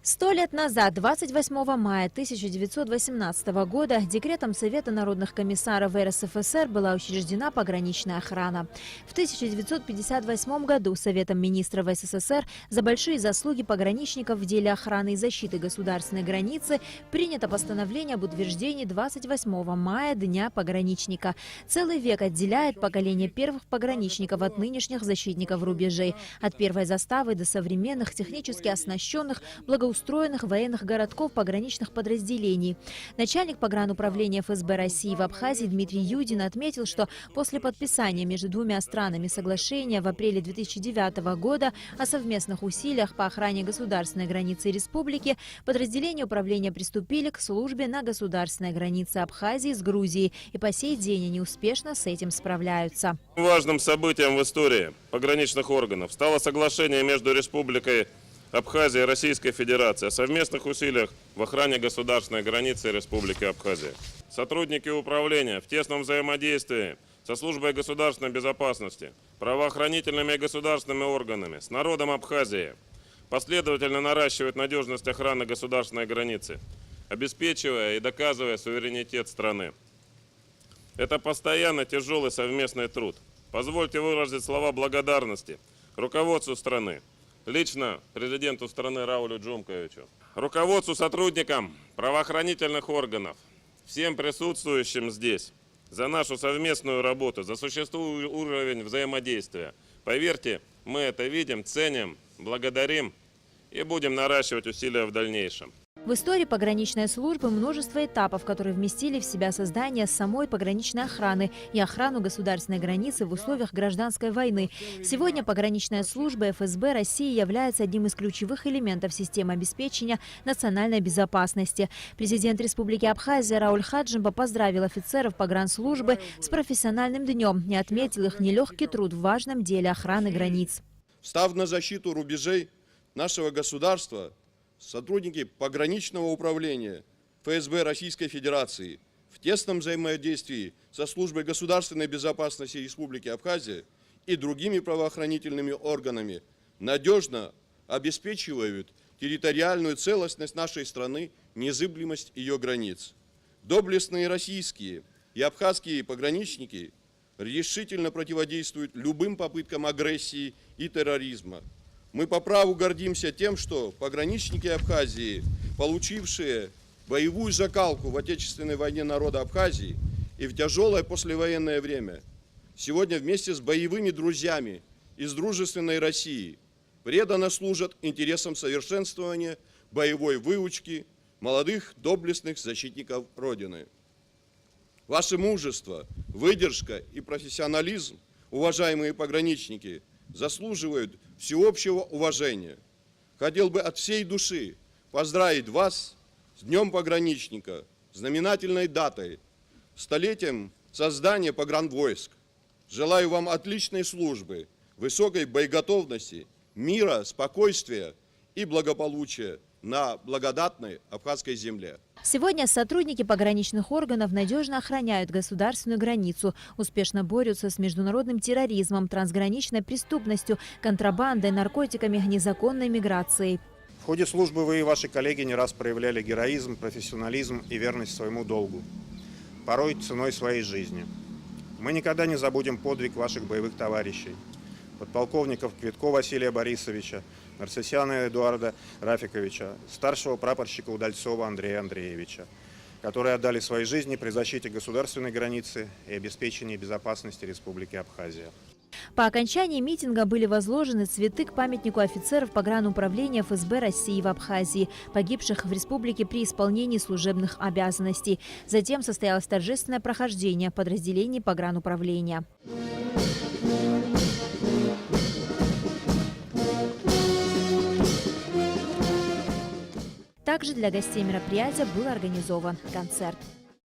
100 лет назад, 28 мая 1918 года, декретом Совета народных комиссаров РСФСР была учреждена пограничная охрана. В 1958 году Советом министров СССР за большие заслуги пограничников в деле охраны и защиты государственной границы принято постановление об утверждении 28 мая Дня пограничника. Целый век отделяет поколение первых пограничников от нынешних защитников рубежей. От первой заставы до современных, технически оснащенных, благоустроенных военных городков пограничных подразделений. Начальник погрануправления ФСБ России в Абхазии Дмитрий Юдин отметил, что после подписания между двумя странами соглашения в апреле 2009 года о совместных усилиях по охране государственной границы республики подразделения управления приступили к службе на государственной границе Абхазии с Грузией, и по сей день они успешно с этим справляются. Важным событием в истории пограничных органов стало соглашение между Республикой Абхазия и Российской Федерации о совместных усилиях в охране государственной границы Республики Абхазия. Сотрудники управления в тесном взаимодействии со службой государственной безопасности, правоохранительными и государственными органами, с народом Абхазии последовательно наращивают надежность охраны государственной границы, обеспечивая и доказывая суверенитет страны. Это постоянно тяжелый совместный труд. Позвольте выразить слова благодарности руководству страны, лично президенту страны Раулю Джумковичу, руководству, сотрудникам правоохранительных органов, всем присутствующим здесь за нашу совместную работу, за существующий уровень взаимодействия. Поверьте, мы это видим, ценим, благодарим и будем наращивать усилия в дальнейшем. В истории пограничной службы множество этапов, которые вместили в себя создание самой пограничной охраны и охрану государственной границы в условиях гражданской войны. Сегодня пограничная служба ФСБ России является одним из ключевых элементов системы обеспечения национальной безопасности. Президент Республики Абхазия Рауль Хаджимба поздравил офицеров погранслужбы с профессиональным днем и отметил их нелегкий труд в важном деле охраны границ. Встав на защиту рубежей нашего государства, сотрудники пограничного управления ФСБ Российской Федерации в тесном взаимодействии со службой государственной безопасности Республики Абхазия и другими правоохранительными органами надежно обеспечивают территориальную целостность нашей страны, незыблемость ее границ. Доблестные российские и абхазские пограничники решительно противодействуют любым попыткам агрессии и терроризма. Мы по праву гордимся тем, что пограничники Абхазии, получившие боевую закалку в Отечественной войне народа Абхазии и в тяжелое послевоенное время, сегодня вместе с боевыми друзьями из дружественной России преданно служат интересам совершенствования боевой выучки молодых доблестных защитников Родины. Ваше мужество, выдержка и профессионализм, уважаемые пограничники, заслуживают всеобщего уважения. Хотел бы от всей души поздравить вас с Днем пограничника, знаменательной датой, столетием создания погранвойск. Желаю вам отличной службы, высокой боеготовности, мира, спокойствия и благополучия на благодатной абхазской земле. Сегодня сотрудники пограничных органов надежно охраняют государственную границу, успешно борются с международным терроризмом, трансграничной преступностью, контрабандой, наркотиками, незаконной миграцией. В ходе службы вы и ваши коллеги не раз проявляли героизм, профессионализм и верность своему долгу, порой ценой своей жизни. Мы никогда не забудем подвиг ваших боевых товарищей, подполковников Квитко Василия Борисовича, Нарсесяна Эдуарда Рафиковича, старшего прапорщика Удальцова Андрея Андреевича, которые отдали свои жизни при защите государственной границы и обеспечении безопасности Республики Абхазия. По окончании митинга были возложены цветы к памятнику офицеров погрануправления ФСБ России в Абхазии, погибших в республике при исполнении служебных обязанностей. Затем состоялось торжественное прохождение подразделений погрануправления. Также для гостей мероприятия был организован концерт.